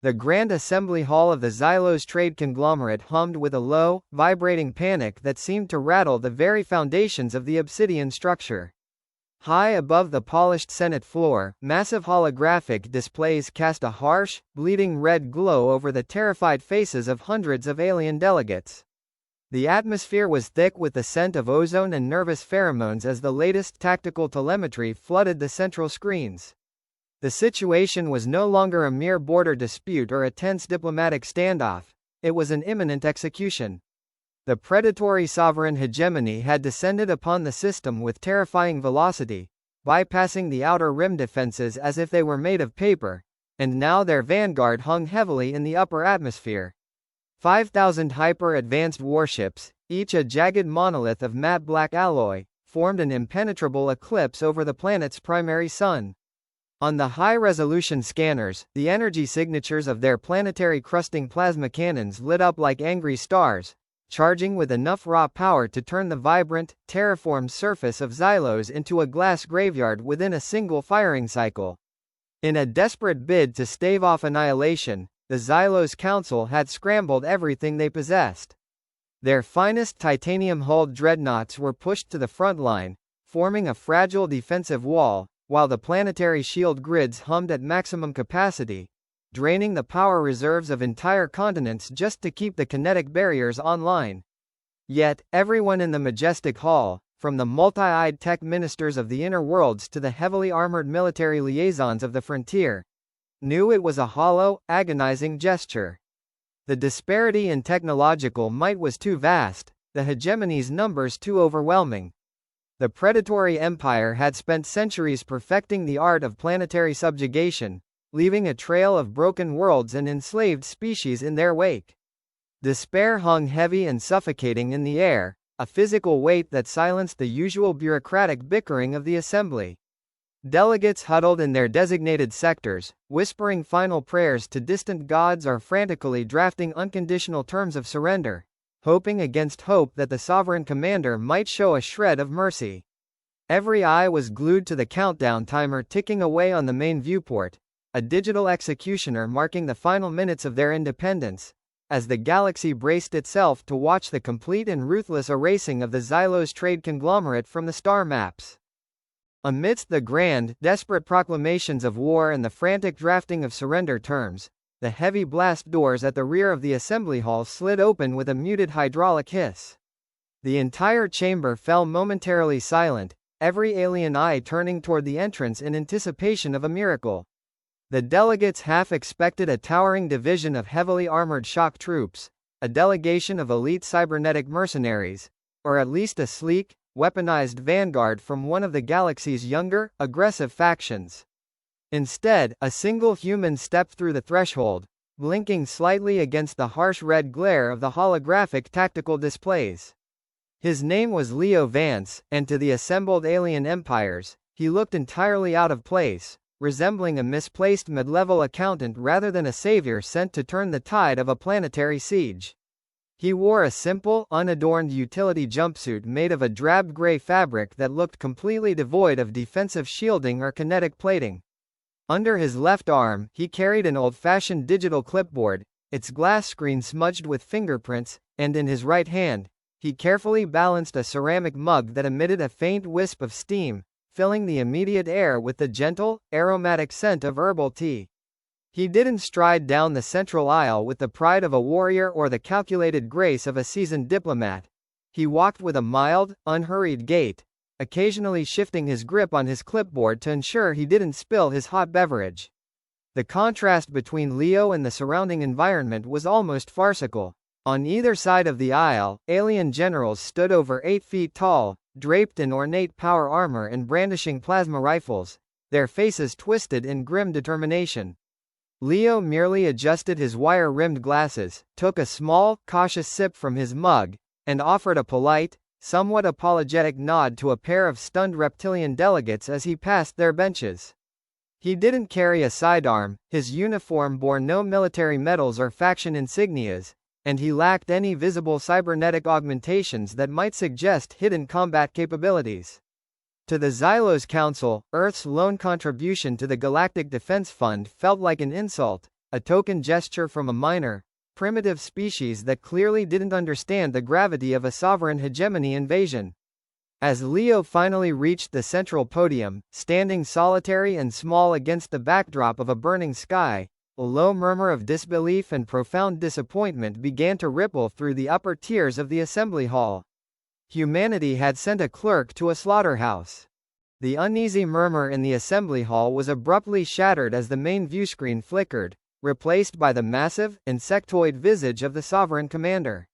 The Grand Assembly Hall of the Xylos trade conglomerate hummed with a low, vibrating panic that seemed to rattle the very foundations of the obsidian structure. High above the polished Senate floor, massive holographic displays cast a harsh, bleeding red glow over the terrified faces of hundreds of alien delegates. The atmosphere was thick with the scent of ozone and nervous pheromones as the latest tactical telemetry flooded the central screens. The situation was no longer a mere border dispute or a tense diplomatic standoff, it was an imminent execution. The predatory sovereign hegemony had descended upon the system with terrifying velocity, bypassing the outer rim defenses as if they were made of paper, and now their vanguard hung heavily in the upper atmosphere. 5,000 hyper-advanced warships, each a jagged monolith of matte black alloy, formed an impenetrable eclipse over the planet's primary sun. On the high-resolution scanners, the energy signatures of their planetary crusting plasma cannons lit up like angry stars, charging with enough raw power to turn the vibrant, terraformed surface of Xylos into a glass graveyard within a single firing cycle. In a desperate bid to stave off annihilation, the Xylos Council had scrambled everything they possessed. Their finest titanium-hulled dreadnoughts were pushed to the front line, forming a fragile defensive wall, while the planetary shield grids hummed at maximum capacity, draining the power reserves of entire continents just to keep the kinetic barriers online. Yet, everyone in the majestic hall, from the multi-eyed tech ministers of the inner worlds to the heavily armored military liaisons of the frontier, knew it was a hollow, agonizing gesture. The disparity in technological might was too vast, the hegemony's numbers too overwhelming. The predatory empire had spent centuries perfecting the art of planetary subjugation, leaving a trail of broken worlds and enslaved species in their wake. Despair hung heavy and suffocating in the air, a physical weight that silenced the usual bureaucratic bickering of the assembly. Delegates huddled in their designated sectors, whispering final prayers to distant gods or frantically drafting unconditional terms of surrender, hoping against hope that the sovereign commander might show a shred of mercy. Every eye was glued to the countdown timer ticking away on the main viewport, a digital executioner marking the final minutes of their independence, as the galaxy braced itself to watch the complete and ruthless erasing of the Xylos trade conglomerate from the star maps. Amidst the grand, desperate proclamations of war and the frantic drafting of surrender terms, the heavy blast doors at the rear of the assembly hall slid open with a muted hydraulic hiss. The entire chamber fell momentarily silent, every alien eye turning toward the entrance in anticipation of a miracle. The delegates half expected a towering division of heavily armored shock troops, a delegation of elite cybernetic mercenaries, or at least a sleek, weaponized vanguard from one of the galaxy's younger, aggressive factions. Instead, a single human stepped through the threshold, blinking slightly against the harsh red glare of the holographic tactical displays. His name was Leo Vance, and to the assembled alien empires, he looked entirely out of place, resembling a misplaced mid-level accountant rather than a savior sent to turn the tide of a planetary siege. He wore a simple, unadorned utility jumpsuit made of a drab gray fabric that looked completely devoid of defensive shielding or kinetic plating. Under his left arm, he carried an old-fashioned digital clipboard, its glass screen smudged with fingerprints, and in his right hand, he carefully balanced a ceramic mug that emitted a faint wisp of steam, filling the immediate air with the gentle, aromatic scent of herbal tea. He didn't stride down the central aisle with the pride of a warrior or the calculated grace of a seasoned diplomat. He walked with a mild, unhurried gait, occasionally shifting his grip on his clipboard to ensure he didn't spill his hot beverage. The contrast between Leo and the surrounding environment was almost farcical. On either side of the aisle, alien generals stood over 8 feet tall, draped in ornate power armor and brandishing plasma rifles, their faces twisted in grim determination. Leo merely adjusted his wire-rimmed glasses, took a small, cautious sip from his mug, and offered a polite, somewhat apologetic nod to a pair of stunned reptilian delegates as he passed their benches. He didn't carry a sidearm, his uniform bore no military medals or faction insignias, and he lacked any visible cybernetic augmentations that might suggest hidden combat capabilities. To the Xylos Council, Earth's lone contribution to the Galactic Defense Fund felt like an insult, a token gesture from a minor, primitive species that clearly didn't understand the gravity of a sovereign hegemony invasion. As Leo finally reached the central podium, standing solitary and small against the backdrop of a burning sky, a low murmur of disbelief and profound disappointment began to ripple through the upper tiers of the assembly hall. Humanity had sent a clerk to a slaughterhouse. The uneasy murmur in the assembly hall was abruptly shattered as the main viewscreen flickered, replaced by the massive, insectoid visage of the sovereign commander.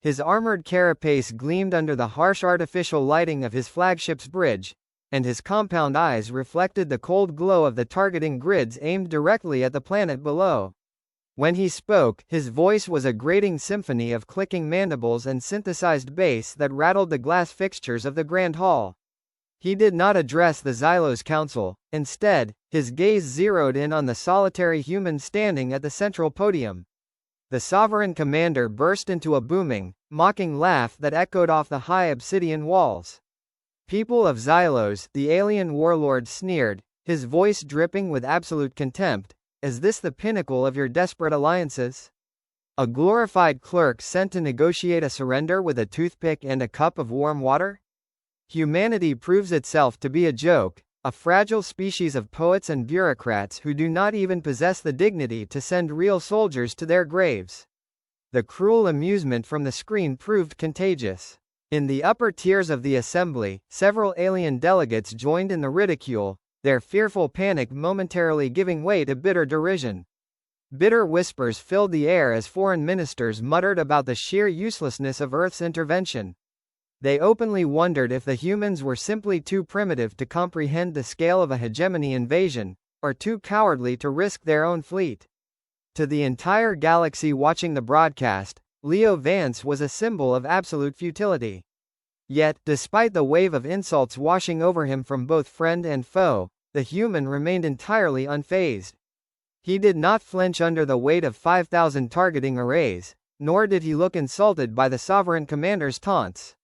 His armored carapace gleamed under the harsh artificial lighting of his flagship's bridge, and his compound eyes reflected the cold glow of the targeting grids aimed directly at the planet below. When he spoke, his voice was a grating symphony of clicking mandibles and synthesized bass that rattled the glass fixtures of the Grand Hall. He did not address the Xylos Council. Instead, his gaze zeroed in on the solitary human standing at the central podium. The sovereign commander burst into a booming, mocking laugh that echoed off the high obsidian walls. "People of Xylos," the alien warlord sneered, his voice dripping with absolute contempt, "is this the pinnacle of your desperate alliances? A glorified clerk sent to negotiate a surrender with a toothpick and a cup of warm water? Humanity proves itself to be a joke, a fragile species of poets and bureaucrats who do not even possess the dignity to send real soldiers to their graves." The cruel amusement from the screen proved contagious. In the upper tiers of the assembly, several alien delegates joined in the ridicule, their fearful panic momentarily giving way to bitter derision. Bitter whispers filled the air as foreign ministers muttered about the sheer uselessness of Earth's intervention. They openly wondered if the humans were simply too primitive to comprehend the scale of a hegemony invasion, or too cowardly to risk their own fleet. To the entire galaxy watching the broadcast, Leo Vance was a symbol of absolute futility. Yet, despite the wave of insults washing over him from both friend and foe, the human remained entirely unfazed. He did not flinch under the weight of 5,000 targeting arrays, nor did he look insulted by the sovereign commander's taunts.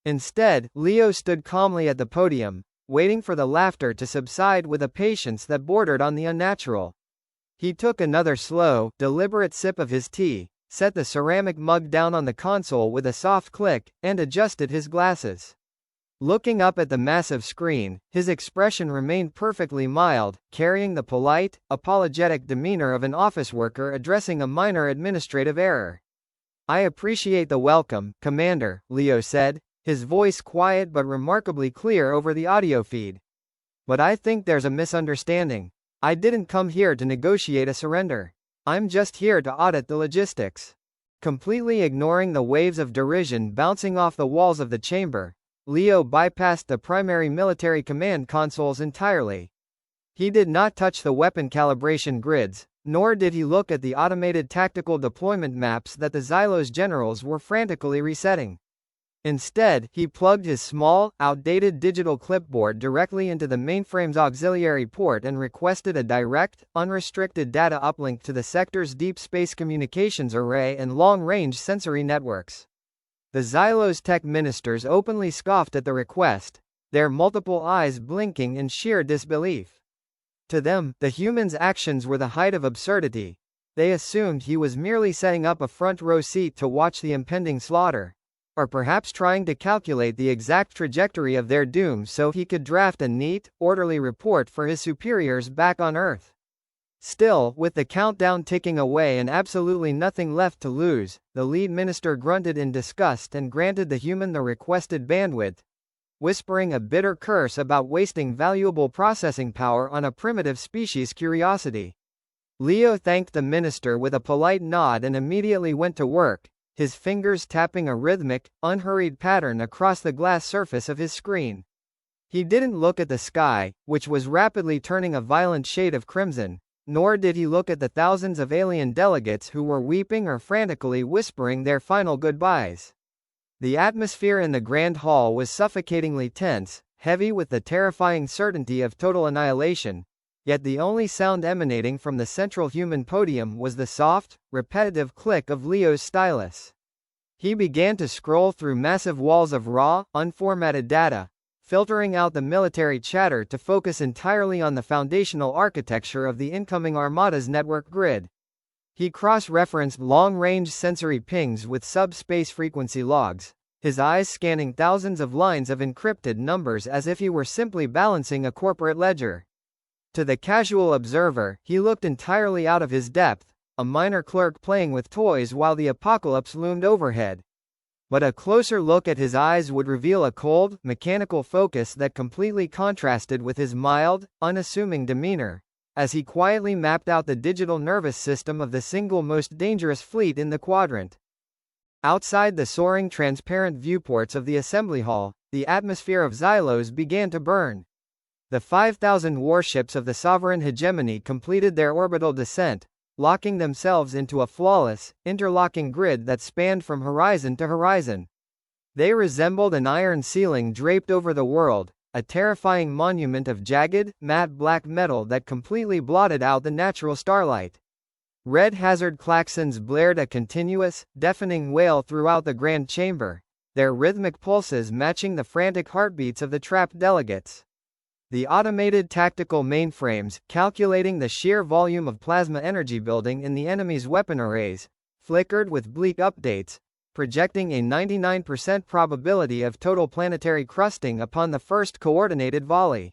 Instead, Leo stood calmly at the podium, waiting for the laughter to subside with a patience that bordered on the unnatural. He took another slow, deliberate sip of his tea, set the ceramic mug down on the console with a soft click, and adjusted his glasses. Looking up at the massive screen, his expression remained perfectly mild, carrying the polite, apologetic demeanor of an office worker addressing a minor administrative error. "I appreciate the welcome, Commander," Leo said, his voice quiet but remarkably clear over the audio feed. "But I think there's a misunderstanding. I didn't come here to negotiate a surrender. I'm just here to audit the logistics." Completely ignoring the waves of derision bouncing off the walls of the chamber, Leo bypassed the primary military command consoles entirely. He did not touch the weapon calibration grids, nor did he look at the automated tactical deployment maps that the Xylos generals were frantically resetting. Instead, he plugged his small, outdated digital clipboard directly into the mainframe's auxiliary port and requested a direct, unrestricted data uplink to the sector's deep space communications array and long-range sensory networks. The Xylos tech ministers openly scoffed at the request, their multiple eyes blinking in sheer disbelief. To them, the human's actions were the height of absurdity. They assumed he was merely setting up a front-row seat to watch the impending slaughter, or perhaps trying to calculate the exact trajectory of their doom so he could draft a neat, orderly report for his superiors back on Earth. Still, with the countdown ticking away and absolutely nothing left to lose, the lead minister grunted in disgust and granted the human the requested bandwidth, whispering a bitter curse about wasting valuable processing power on a primitive species' curiosity. Leo thanked the minister with a polite nod and immediately went to work, his fingers tapping a rhythmic, unhurried pattern across the glass surface of his screen. He didn't look at the sky, which was rapidly turning a violent shade of crimson, nor did he look at the thousands of alien delegates who were weeping or frantically whispering their final goodbyes. The atmosphere in the Grand Hall was suffocatingly tense, heavy with the terrifying certainty of total annihilation, yet the only sound emanating from the central human podium was the soft, repetitive click of Leo's stylus. He began to scroll through massive walls of raw, unformatted data, filtering out the military chatter to focus entirely on the foundational architecture of the incoming Armada's network grid. He cross-referenced long-range sensory pings with subspace frequency logs, his eyes scanning thousands of lines of encrypted numbers as if he were simply balancing a corporate ledger. To the casual observer, he looked entirely out of his depth, a minor clerk playing with toys while the apocalypse loomed overhead. But a closer look at his eyes would reveal a cold, mechanical focus that completely contrasted with his mild, unassuming demeanor, as he quietly mapped out the digital nervous system of the single most dangerous fleet in the quadrant. Outside the soaring transparent viewports of the assembly hall, the atmosphere of Xylos began to burn. The 5,000 warships of the sovereign hegemony completed their orbital descent, locking themselves into a flawless, interlocking grid that spanned from horizon to horizon. They resembled an iron ceiling draped over the world, a terrifying monument of jagged, matte black metal that completely blotted out the natural starlight. Red hazard klaxons blared a continuous, deafening wail throughout the grand chamber, their rhythmic pulses matching the frantic heartbeats of the trapped delegates. The automated tactical mainframes, calculating the sheer volume of plasma energy building in the enemy's weapon arrays, flickered with bleak updates, projecting a 99% probability of total planetary crusting upon the first coordinated volley.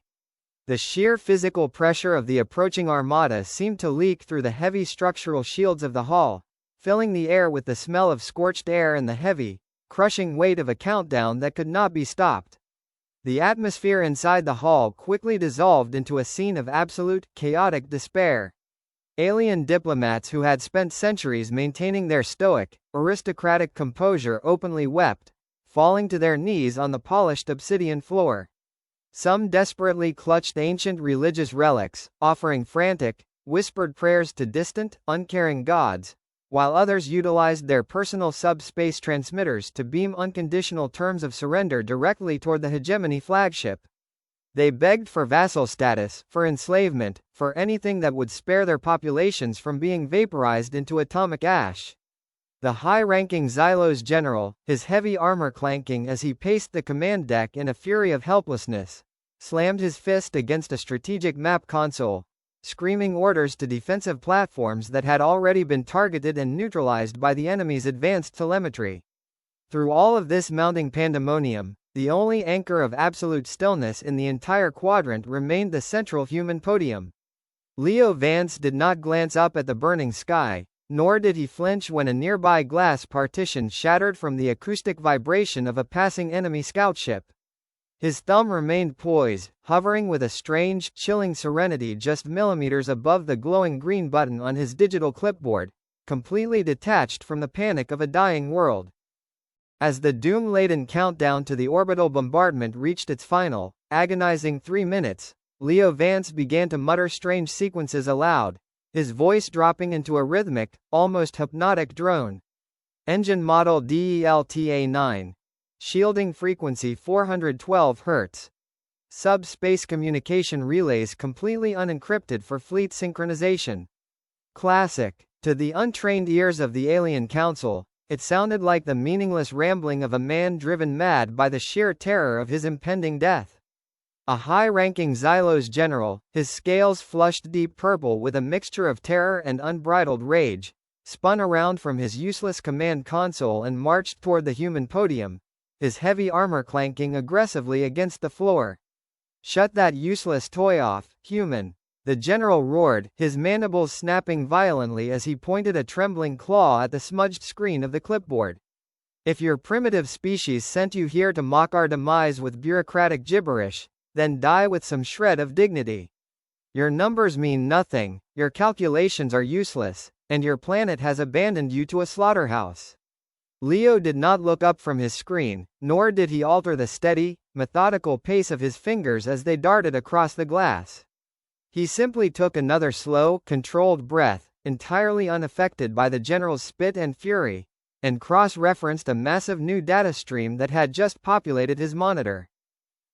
The sheer physical pressure of the approaching armada seemed to leak through the heavy structural shields of the hull, filling the air with the smell of scorched air and the heavy, crushing weight of a countdown that could not be stopped. The atmosphere inside the hall quickly dissolved into a scene of absolute, chaotic despair. Alien diplomats who had spent centuries maintaining their stoic, aristocratic composure openly wept, falling to their knees on the polished obsidian floor. Some desperately clutched ancient religious relics, offering frantic, whispered prayers to distant, uncaring gods, while others utilized their personal subspace transmitters to beam unconditional terms of surrender directly toward the hegemony flagship. They begged for vassal status, for enslavement, for anything that would spare their populations from being vaporized into atomic ash. The high-ranking Xylos general, his heavy armor clanking as he paced the command deck in a fury of helplessness, slammed his fist against a strategic map console, screaming orders to defensive platforms that had already been targeted and neutralized by the enemy's advanced telemetry. Through all of this mounting pandemonium, the only anchor of absolute stillness in the entire quadrant remained the central human podium. Leo Vance did not glance up at the burning sky, nor did he flinch when a nearby glass partition shattered from the acoustic vibration of a passing enemy scout ship. His thumb remained poised, hovering with a strange, chilling serenity just millimeters above the glowing green button on his digital clipboard, completely detached from the panic of a dying world. As the doom-laden countdown to the orbital bombardment reached its final, agonizing 3 minutes, Leo Vance began to mutter strange sequences aloud, his voice dropping into a rhythmic, almost hypnotic drone. Engine model DELTA-9. Shielding frequency 412 Hz. Subspace communication relays completely unencrypted for fleet synchronization. Classic. To the untrained ears of the alien council, it sounded like the meaningless rambling of a man driven mad by the sheer terror of his impending death. A high-ranking Xylos general, his scales flushed deep purple with a mixture of terror and unbridled rage, spun around from his useless command console and marched toward the human podium, his heavy armor clanking aggressively against the floor. "Shut that useless toy off, human!" the general roared, his mandibles snapping violently as he pointed a trembling claw at the smudged screen of the clipboard. "If your primitive species sent you here to mock our demise with bureaucratic gibberish, then die with some shred of dignity. Your numbers mean nothing, your calculations are useless, and your planet has abandoned you to a slaughterhouse." Leo did not look up from his screen, nor did he alter the steady, methodical pace of his fingers as they darted across the glass. He simply took another slow, controlled breath, entirely unaffected by the general's spit and fury, and cross-referenced a massive new data stream that had just populated his monitor.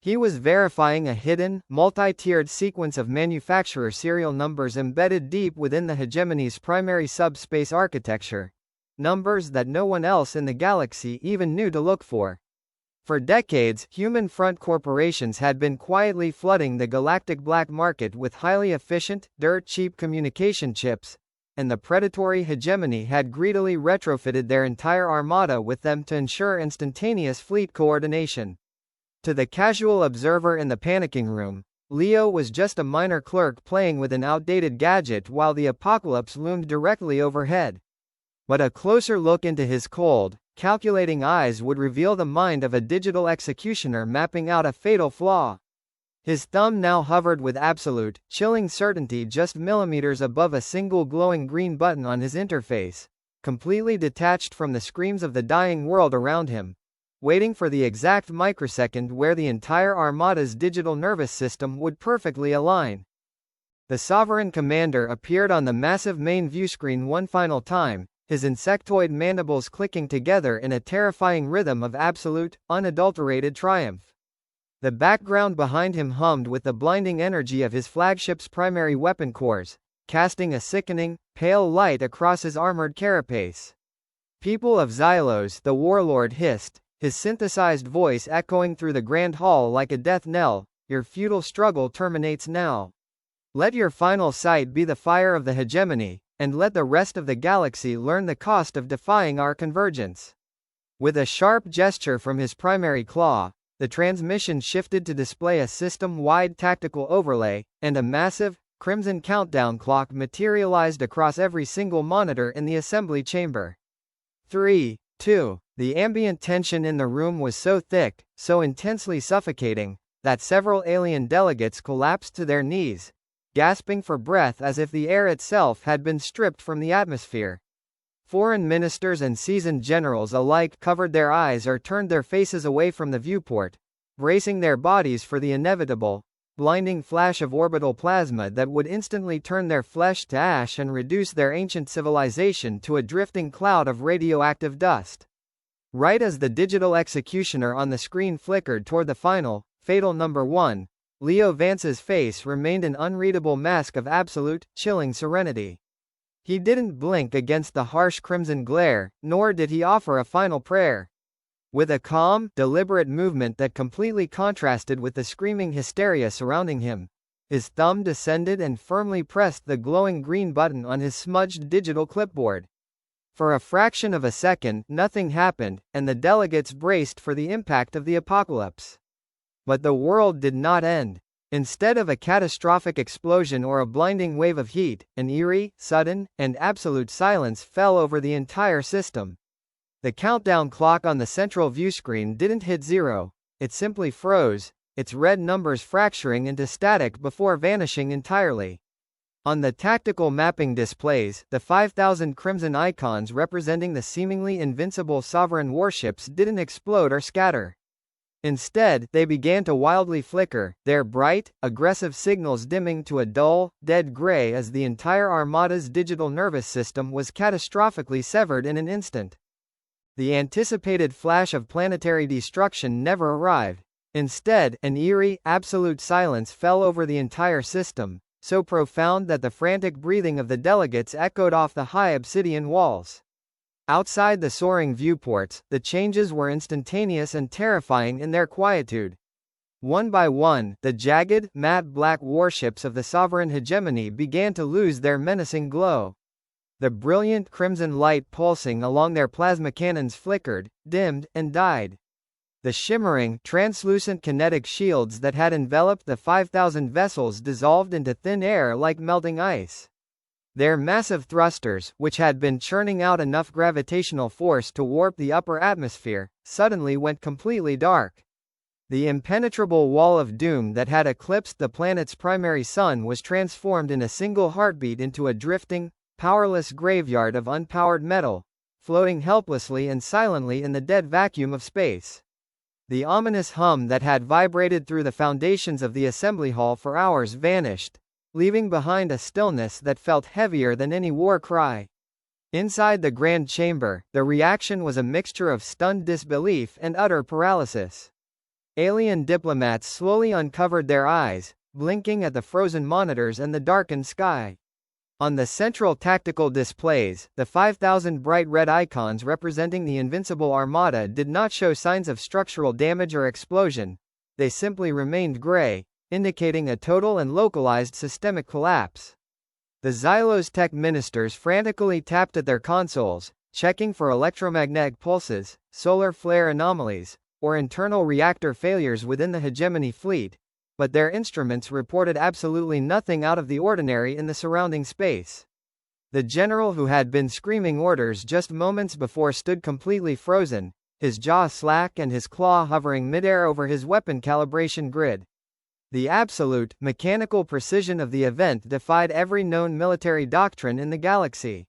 He was verifying a hidden, multi-tiered sequence of manufacturer serial numbers embedded deep within the hegemony's primary subspace architecture, numbers that no one else in the galaxy even knew to look for. For decades, human front corporations had been quietly flooding the galactic black market with highly efficient, dirt-cheap communication chips, and the predatory hegemony had greedily retrofitted their entire armada with them to ensure instantaneous fleet coordination. To the casual observer in the panicking room, Leo was just a minor clerk playing with an outdated gadget while the apocalypse loomed directly overhead. But a closer look into his cold, calculating eyes would reveal the mind of a digital executioner mapping out a fatal flaw. His thumb now hovered with absolute, chilling certainty just millimeters above a single glowing green button on his interface, completely detached from the screams of the dying world around him, waiting for the exact microsecond where the entire armada's digital nervous system would perfectly align. The Sovereign Commander appeared on the massive main viewscreen one final time, his insectoid mandibles clicking together in a terrifying rhythm of absolute, unadulterated triumph. The background behind him hummed with the blinding energy of his flagship's primary weapon cores, casting a sickening, pale light across his armored carapace. "People of Xylos," the warlord hissed, his synthesized voice echoing through the grand hall like a death knell, "your futile struggle terminates now. Let your final sight be the fire of the hegemony, and let the rest of the galaxy learn the cost of defying our convergence." With a sharp gesture from his primary claw, the transmission shifted to display a system-wide tactical overlay, and a massive, crimson countdown clock materialized across every single monitor in the assembly chamber. 3, 2. The ambient tension in the room was so thick, so intensely suffocating, that several alien delegates collapsed to their knees, gasping for breath as if the air itself had been stripped from the atmosphere. Foreign ministers and seasoned generals alike covered their eyes or turned their faces away from the viewport, bracing their bodies for the inevitable, blinding flash of orbital plasma that would instantly turn their flesh to ash and reduce their ancient civilization to a drifting cloud of radioactive dust. Right as the digital executioner on the screen flickered toward the final, fatal number 1, Leo Vance's face remained an unreadable mask of absolute, chilling serenity. He didn't blink against the harsh crimson glare, nor did he offer a final prayer. With a calm, deliberate movement that completely contrasted with the screaming hysteria surrounding him, his thumb descended and firmly pressed the glowing green button on his smudged digital clipboard. For a fraction of a second, nothing happened, and the delegates braced for the impact of the apocalypse. But the world did not end. Instead of a catastrophic explosion or a blinding wave of heat, an eerie, sudden, and absolute silence fell over the entire system. The countdown clock on the central viewscreen didn't hit zero, it simply froze, its red numbers fracturing into static before vanishing entirely. On the tactical mapping displays, the 5,000 crimson icons representing the seemingly invincible sovereign warships didn't explode or scatter. Instead, they began to wildly flicker, their bright, aggressive signals dimming to a dull, dead gray as the entire armada's digital nervous system was catastrophically severed in an instant. The anticipated flash of planetary destruction never arrived. Instead, an eerie, absolute silence fell over the entire system, so profound that the frantic breathing of the delegates echoed off the high obsidian walls. Outside the soaring viewports, the changes were instantaneous and terrifying in their quietude. One by one, the jagged, matte black warships of the sovereign hegemony began to lose their menacing glow. The brilliant crimson light pulsing along their plasma cannons flickered, dimmed, and died. The shimmering, translucent kinetic shields that had enveloped the 5,000 vessels dissolved into thin air like melting ice. Their massive thrusters, which had been churning out enough gravitational force to warp the upper atmosphere, suddenly went completely dark. The impenetrable wall of doom that had eclipsed the planet's primary sun was transformed in a single heartbeat into a drifting, powerless graveyard of unpowered metal, floating helplessly and silently in the dead vacuum of space. The ominous hum that had vibrated through the foundations of the assembly hall for hours vanished, leaving behind a stillness that felt heavier than any war cry. Inside the grand chamber, the reaction was a mixture of stunned disbelief and utter paralysis. Alien diplomats slowly uncovered their eyes, blinking at the frozen monitors and the darkened sky. On the central tactical displays, the 5,000 bright red icons representing the invincible armada did not show signs of structural damage or explosion, they simply remained gray, indicating a total and localized systemic collapse. The Xylos tech ministers frantically tapped at their consoles, checking for electromagnetic pulses, solar flare anomalies, or internal reactor failures within the hegemony fleet, but their instruments reported absolutely nothing out of the ordinary in the surrounding space. The general who had been screaming orders just moments before stood completely frozen, his jaw slack and his claw hovering midair over his weapon calibration grid. The absolute, mechanical precision of the event defied every known military doctrine in the galaxy.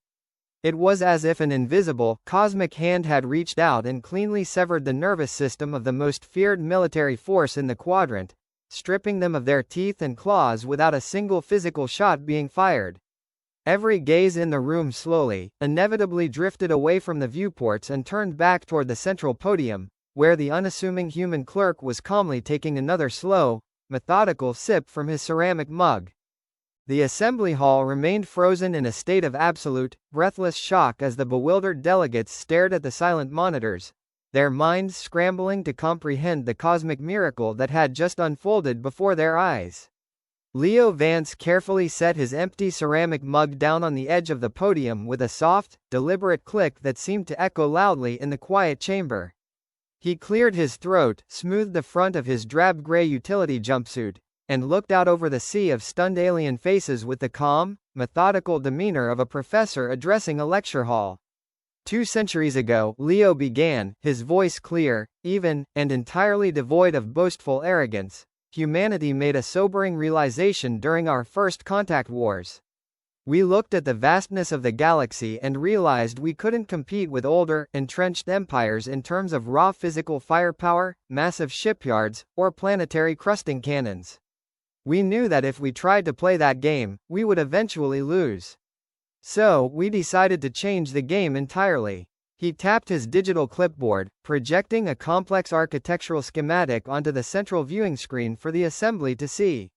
It was as if an invisible, cosmic hand had reached out and cleanly severed the nervous system of the most feared military force in the quadrant, stripping them of their teeth and claws without a single physical shot being fired. Every gaze in the room slowly, inevitably drifted away from the viewports and turned back toward the central podium, where the unassuming human clerk was calmly taking another slow, methodical sip from his ceramic mug. The assembly hall remained frozen in a state of absolute, breathless shock as the bewildered delegates stared at the silent monitors, their minds scrambling to comprehend the cosmic miracle that had just unfolded before their eyes. Leo Vance carefully set his empty ceramic mug down on the edge of the podium with a soft, deliberate click that seemed to echo loudly in the quiet chamber. He cleared his throat, smoothed the front of his drab gray utility jumpsuit, and looked out over the sea of stunned alien faces with the calm, methodical demeanor of a professor addressing a lecture hall. 2 centuries ago, Leo began, his voice clear, even, and entirely devoid of boastful arrogance. Humanity made a sobering realization during our first contact wars. We looked at the vastness of the galaxy and realized we couldn't compete with older, entrenched empires in terms of raw physical firepower, massive shipyards, or planetary crusting cannons. We knew that if we tried to play that game, we would eventually lose. So, we decided to change the game entirely. He tapped his digital clipboard, projecting a complex architectural schematic onto the central viewing screen for the assembly to see.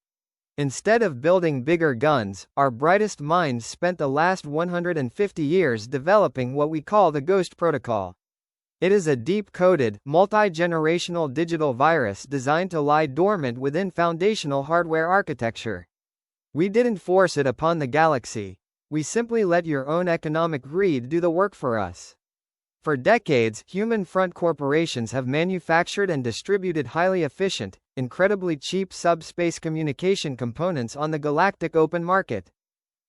Instead of building bigger guns, our brightest minds spent the last 150 years developing what we call the Ghost Protocol. It is a deep-coded, multi-generational digital virus designed to lie dormant within foundational hardware architecture. We didn't force it upon the galaxy. We simply let your own economic greed do the work for us. For decades, human front corporations have manufactured and distributed highly efficient, incredibly cheap subspace communication components on the galactic open market.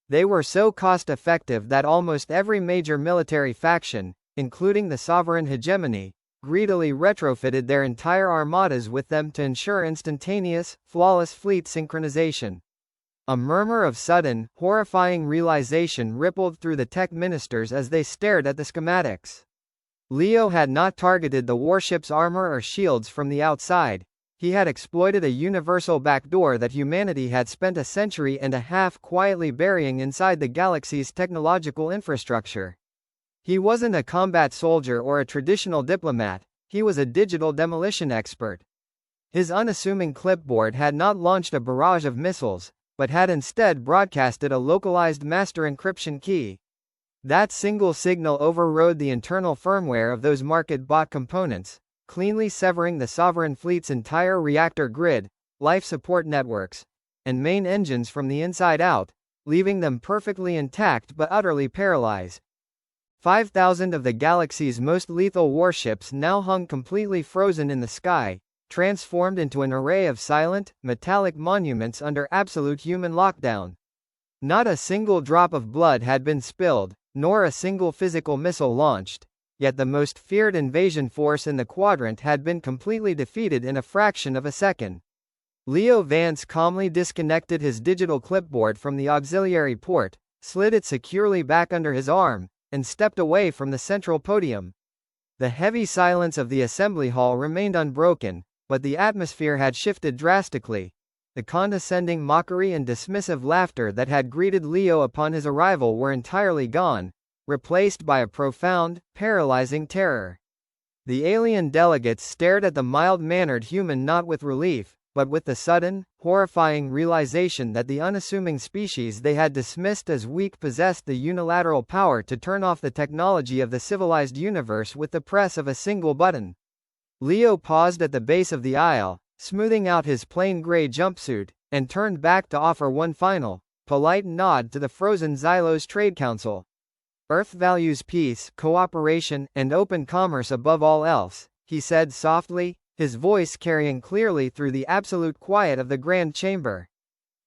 They were so cost-effective that almost every major military faction, including the sovereign hegemony, greedily retrofitted their entire armadas with them to ensure instantaneous, flawless fleet synchronization. A murmur of sudden, horrifying realization rippled through the tech ministers as they stared at the schematics. Leo had not targeted the warship's armor or shields from the outside. He had exploited a universal backdoor that humanity had spent a century and a half quietly burying inside the galaxy's technological infrastructure. He wasn't a combat soldier or a traditional diplomat, he was a digital demolition expert. His unassuming clipboard had not launched a barrage of missiles, but had instead broadcasted a localized master encryption key. That single signal overrode the internal firmware of those market-bought components, cleanly severing the sovereign fleet's entire reactor grid, life support networks, and main engines from the inside out, leaving them perfectly intact but utterly paralyzed. 5,000 of the galaxy's most lethal warships now hung completely frozen in the sky, transformed into an array of silent, metallic monuments under absolute human lockdown. Not a single drop of blood had been spilled, nor a single physical missile launched, yet the most feared invasion force in the quadrant had been completely defeated in a fraction of a second. Leo Vance calmly disconnected his digital clipboard from the auxiliary port, slid it securely back under his arm, and stepped away from the central podium. The heavy silence of the assembly hall remained unbroken, but the atmosphere had shifted drastically. The condescending mockery and dismissive laughter that had greeted Leo upon his arrival were entirely gone, replaced by a profound, paralyzing terror. The alien delegates stared at the mild-mannered human not with relief, but with the sudden, horrifying realization that the unassuming species they had dismissed as weak possessed the unilateral power to turn off the technology of the civilized universe with the press of a single button. Leo paused at the base of the aisle, smoothing out his plain gray jumpsuit, and turned back to offer one final, Polite nod to the frozen Xylos Trade Council. Earth values peace, cooperation, and open commerce above all else, he said softly, his voice carrying clearly through the absolute quiet of the Grand Chamber.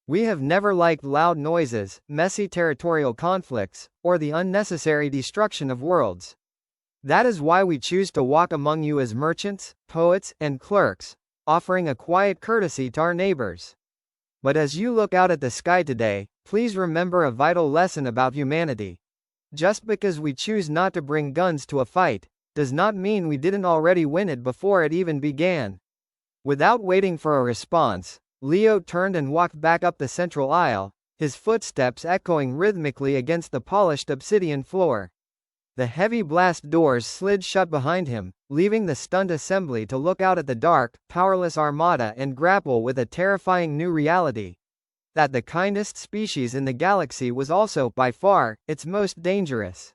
We have never liked loud noises, messy territorial conflicts, or the unnecessary destruction of worlds. That is why we choose to walk among you as merchants, poets, and clerks, offering a quiet courtesy to our neighbors. But as you look out at the sky today, please remember a vital lesson about humanity. Just because we choose not to bring guns to a fight, does not mean we didn't already win it before it even began. Without waiting for a response, Leo turned and walked back up the central aisle, his footsteps echoing rhythmically against the polished obsidian floor. The heavy blast doors slid shut behind him, leaving the stunned assembly to look out at the dark, powerless armada and grapple with a terrifying new reality. That the kindest species in the galaxy was also, by far, its most dangerous.